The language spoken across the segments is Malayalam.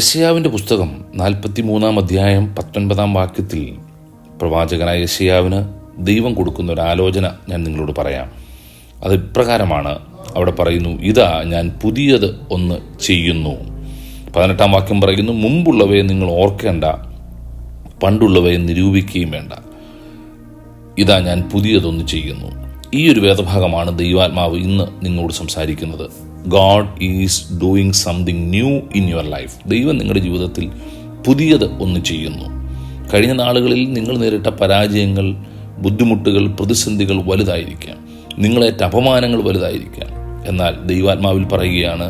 യെശയ്യാവിൻ്റെ പുസ്തകം 43 അധ്യായം 19 വാക്യത്തിൽ പ്രവാചകനായ യെശയ്യാവിന് ദൈവം കൊടുക്കുന്ന ഒരു ആലോചന ഞാൻ നിങ്ങളോട് പറയാം. അത് ഇപ്രകാരമാണ്. അവിടെ പറയുന്നു, ഇതാ ഞാൻ പുതിയത് ഒന്ന് ചെയ്യുന്നു. 18 വാക്യം പറയുന്നു, മുമ്പുള്ളവയെ നിങ്ങൾ ഓർക്കേണ്ട, പണ്ടുള്ളവയെ നിരൂപിക്കുകയും വേണ്ട. ഇതാ ഞാൻ പുതിയതൊന്ന് ചെയ്യുന്നു. ഈ ഒരു വേദഭാഗമാണ് ദൈവാത്മാവ് ഇന്ന് നിങ്ങളോട് സംസാരിക്കുന്നത്. God is doing something new in your life. ദൈവം നിങ്ങളുടെ ജീവിതത്തിൽ പുതിയത് ഒന്ന് ചെയ്യുന്നു. കഴിഞ്ഞ നാളുകളിൽ നിങ്ങൾ നേരിട്ട പരാജയങ്ങൾ, ബുദ്ധിമുട്ടുകൾ, പ്രതിസന്ധികൾ വലുതായിരിക്കാം. നിങ്ങളേറ്റ അപമാനങ്ങൾ വലുതായിരിക്കാം. എന്നാൽ ദൈവാത്മാവിൽ പറയുകയാണ്,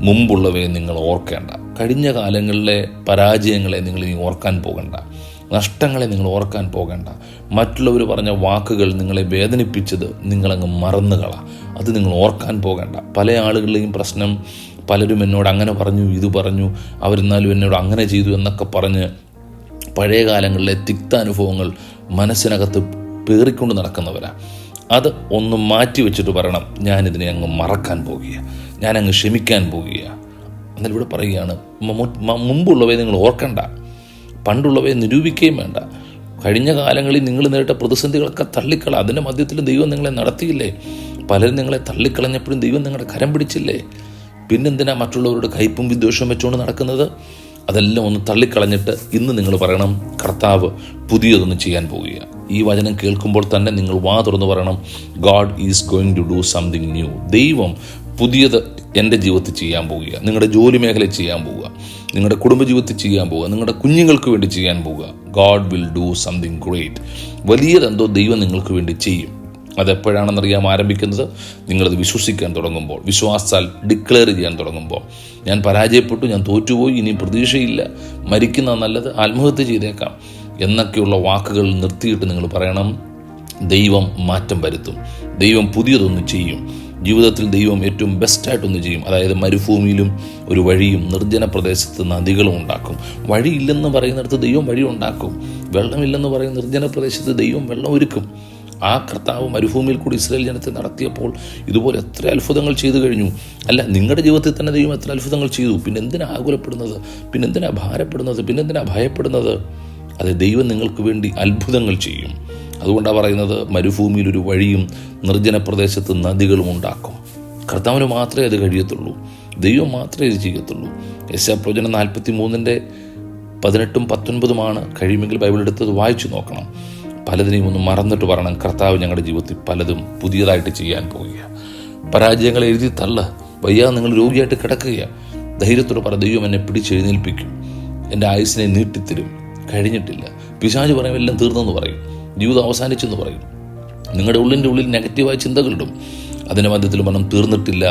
മുമ്പുള്ളവയെ നിങ്ങൾ ഓർക്കേണ്ട. കഴിഞ്ഞ കാലങ്ങളിലെ പരാജയങ്ങളെ നിങ്ങൾ ഇനി ഓർക്കാൻ പോകണ്ട. നഷ്ടങ്ങളെ നിങ്ങൾ ഓർക്കാൻ പോകണ്ട. മറ്റുള്ളവർ പറഞ്ഞ വാക്കുകൾ നിങ്ങളെ വേദനിപ്പിച്ചത് നിങ്ങളങ്ങ് മറന്നുകള. അത് നിങ്ങൾ ഓർക്കാൻ പോകണ്ട. പല ആളുകളുടെയും പ്രശ്നം, പലരും എന്നോട് അങ്ങനെ പറഞ്ഞു, ഇത് പറഞ്ഞു, അവരെന്നാലും എന്നോട് അങ്ങനെ ചെയ്തു എന്നൊക്കെ പറഞ്ഞ് പഴയ കാലങ്ങളിലെ തിക്താനുഭവങ്ങൾ മനസ്സിനകത്ത് പേറിക്കൊണ്ട് നടക്കുന്നവരാ. അത് ഒന്ന് മാറ്റി വെച്ചിട്ട് പറയണം, ഞാനിതിനെ അങ്ങ് മറക്കാൻ പോകുക, ഞാനങ്ങ് ക്ഷമിക്കാൻ പോകുക. എന്നാൽ ഇവിടെ പറയുകയാണ്, മുമ്പുള്ളവയെ നിങ്ങൾ ഓർക്കണ്ട, പണ്ടുള്ളവയെ നിരൂപിക്കുകയും വേണ്ട. കഴിഞ്ഞ കാലങ്ങളിൽ നിങ്ങൾ നേരിട്ട പ്രതിസന്ധികളൊക്കെ തള്ളിക്കള. അതിൻ്റെ മധ്യത്തിൽ ദൈവം നിങ്ങളെ നടത്തിയില്ലേ? പലരും നിങ്ങളെ തള്ളിക്കളഞ്ഞപ്പോഴും ദൈവം നിങ്ങളുടെ കരം പിടിച്ചില്ലേ? പിന്നെന്തിനാ മറ്റുള്ളവരുടെ കയ്പും വിദ്വേഷവും വെച്ചുകൊണ്ട് നടക്കുന്നത്? അതെല്ലാം ഒന്ന് തള്ളിക്കളഞ്ഞിട്ട് ഇന്ന് നിങ്ങൾ പറയണം, കർത്താവ് പുതിയതൊന്ന് ചെയ്യാൻ പോവുക. ഈ വചനം കേൾക്കുമ്പോൾ തന്നെ നിങ്ങൾ വാ തുറന്ന് പറയണം, God is going to do something new. ദൈവം പുതിയത് എൻ്റെ ജീവിതത്തിൽ ചെയ്യാൻ പോവുക. നിങ്ങളുടെ ജോലി മേഖലയിൽ ചെയ്യാൻ പോവുക, നിങ്ങളുടെ കുടുംബജീവിതത്തിൽ ചെയ്യാൻ പോവുക, നിങ്ങളുടെ കുഞ്ഞുങ്ങൾക്ക് വേണ്ടി ചെയ്യാൻ പോവുക. God will do something great. വലിയതെന്തോ ദൈവം നിങ്ങൾക്ക് വേണ്ടി ചെയ്യും. അതെപ്പോഴാണെന്നറിയാൻ ആരംഭിക്കുന്നത്? നിങ്ങളത് വിശ്വസിക്കാൻ തുടങ്ങുമ്പോൾ, വിശ്വാസാൽ ഡിക്ലെയർ ചെയ്യാൻ തുടങ്ങുമ്പോൾ. ഞാൻ പരാജയപ്പെട്ടു, ഞാൻ തോറ്റുപോയി, ഇനി പ്രതീക്ഷയില്ല, മരിക്കുന്ന നല്ലത്, ആത്മഹത്യ ചെയ്തേക്കാം എന്നൊക്കെയുള്ള വാക്കുകൾ നിർത്തിയിട്ട് നിങ്ങൾ പറയണം, ദൈവം മാറ്റം വരുത്തും, ദൈവം പുതിയതൊന്ന് ചെയ്യും. ജീവിതത്തിൽ ദൈവം ഏറ്റവും ബെസ്റ്റായിട്ടൊന്ന് ചെയ്യും. അതായത് മരുഭൂമിയിലും ഒരു വഴിയും നിർജ്ജന പ്രദേശത്ത് നദികളും ഉണ്ടാക്കും. വഴിയില്ലെന്ന് പറയുന്നിടത്ത് ദൈവം വഴി ഉണ്ടാക്കും. വെള്ളമില്ലെന്ന് പറയുന്ന നിർജ്ജന പ്രദേശത്ത് ദൈവം വെള്ളം ഒരുക്കും. ആ കർത്താവ് മരുഭൂമിയിൽ കൂടി ഇസ്രായേൽ ജനത്തെ നടത്തിയപ്പോൾ ഇതുപോലെ എത്ര അത്ഭുതങ്ങൾ ചെയ്തു കഴിഞ്ഞു. അല്ല, നിങ്ങളുടെ ജീവിതത്തിൽ തന്നെ ദൈവം എത്ര അത്ഭുതങ്ങൾ ചെയ്തു. പിന്നെന്തിനാ ആകുലപ്പെടുന്നത്? പിന്നെന്തിനാ ഭാരപ്പെടുന്നത്? പിന്നെന്തിനാ ഭയപ്പെടുന്നത്? അത് ദൈവം നിങ്ങൾക്ക് വേണ്ടി അത്ഭുതങ്ങൾ ചെയ്യും. അതുകൊണ്ടാണ് പറയുന്നത്, മരുഭൂമിയിൽ ഒരു വഴിയും നിർജ്ജന പ്രദേശത്ത് നദികളും ഉണ്ടാക്കും. കർത്താവിന് മാത്രമേ അത് കഴിയത്തുള്ളൂ. ദൈവം മാത്രമേ ഇത് ചെയ്യത്തുള്ളൂ. യെശയ്യാപ്രവചനം 43:18, 19 കഴിയുമെങ്കിൽ ബൈബിൾ എടുത്തത് വായിച്ചു നോക്കണം. പലതിനെയും ഒന്ന് മറന്നിട്ട് പറയണം, കർത്താവ് ഞങ്ങളുടെ ജീവിതത്തിൽ പലതും പുതിയതായിട്ട് ചെയ്യാൻ പോവുക. പരാജയങ്ങൾ എഴുതി തള്ള വയ്യാതെ നിങ്ങൾ രോഗിയായിട്ട് കിടക്കുക. ധൈര്യത്തോടെ പറ, ദൈവം എന്നെ പിടിച്ചെഴുന്നേൽപ്പിക്കും, എൻ്റെ ആയുസ്സിനെ നീട്ടിത്തരും. കഴിഞ്ഞിട്ടില്ല. പിശാച് പറയും എല്ലാം തീർന്നെന്ന് പറയും, ജീവിതം അവസാനിച്ചെന്ന് പറയും. നിങ്ങളുടെ ഉള്ളിൽ നെഗറ്റീവായ ചിന്തകളിടും. അതിൻ്റെ മധ്യത്തിൽ മനം തീർന്നിട്ടില്ല.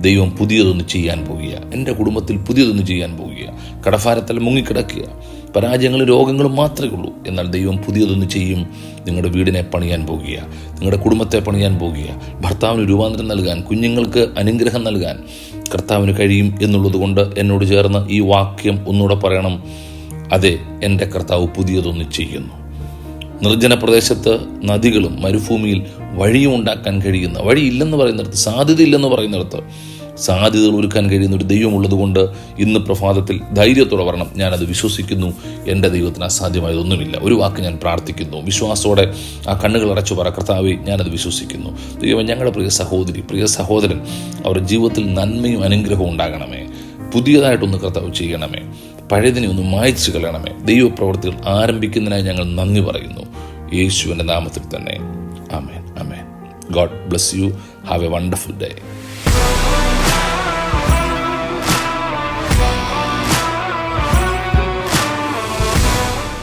ദൈവം പുതിയതൊന്ന് ചെയ്യാൻ പോവുക. എൻ്റെ കുടുംബത്തിൽ പുതിയതൊന്ന് ചെയ്യാൻ പോവുക. കടഭാരത്തിൽ മുങ്ങിക്കിടക്കുക. പരാജയങ്ങളും രോഗങ്ങളും മാത്രമേ ഉള്ളൂ. എന്നാൽ ദൈവം പുതിയതൊന്ന് ചെയ്യും. നിങ്ങളുടെ വീടിനെ പണിയാൻ പോകുക, നിങ്ങളുടെ കുടുംബത്തെ പണിയാൻ പോകുക. ഭർത്താവിന് രൂപാന്തരം നൽകാൻ, കുഞ്ഞുങ്ങൾക്ക് അനുഗ്രഹം നൽകാൻ കർത്താവിന് കഴിയും എന്നുള്ളത് കൊണ്ട് എന്നോട് ചേർന്ന് ഈ വാക്യം ഒന്നുകൂടെ പറയണം, അതെ, എൻ്റെ കർത്താവ് പുതിയതൊന്ന് ചെയ്യുന്നു. നിർജ്ജന പ്രദേശത്ത് നദികളും മരുഭൂമിയിൽ വഴിയും ഉണ്ടാക്കാൻ കഴിയുന്ന, വഴിയില്ലെന്ന് പറയുന്നിടത്ത്, സാധ്യതയില്ലെന്ന് പറയുന്നിടത്ത് സാധ്യതകൾ ഒരുക്കാൻ കഴിയുന്ന ഒരു ദൈവമുള്ളത് കൊണ്ട് ഇന്ന് പ്രഭാതത്തിൽ ധൈര്യത്തോടെ പറയണം, ഞാനത് വിശ്വസിക്കുന്നു, എൻ്റെ ദൈവത്തിന് അസാധ്യമായതൊന്നുമില്ല. ഒരു വാക്ക് ഞാൻ പ്രാർത്ഥിക്കുന്നു, വിശ്വാസത്തോടെ ആ കണ്ണുകൾ അടച്ചു പറ, കർത്താവേ, ഞാനത് വിശ്വസിക്കുന്നു. ദൈവം ഞങ്ങളുടെ പ്രിയ സഹോദരി, പ്രിയ സഹോദരൻ, അവരുടെ ജീവിതത്തിൽ നന്മയും അനുഗ്രഹവും ഉണ്ടാകണമേ. പുതിയതായിട്ടൊന്ന് കർത്താവ് ചെയ്യണമേ. പഴയതിനെ ഒന്ന് മായ്ച്ചു കളയണമേ. ദൈവപ്രവൃത്തികൾ ആരംഭിക്കുന്നതിനായി ഞങ്ങൾ നന്ദി പറയുന്നു, യേശുവിൻ്റെ നാമത്തിൽ തന്നെ. ആമേൻ, ആമേൻ. God bless you. Have a wonderful day.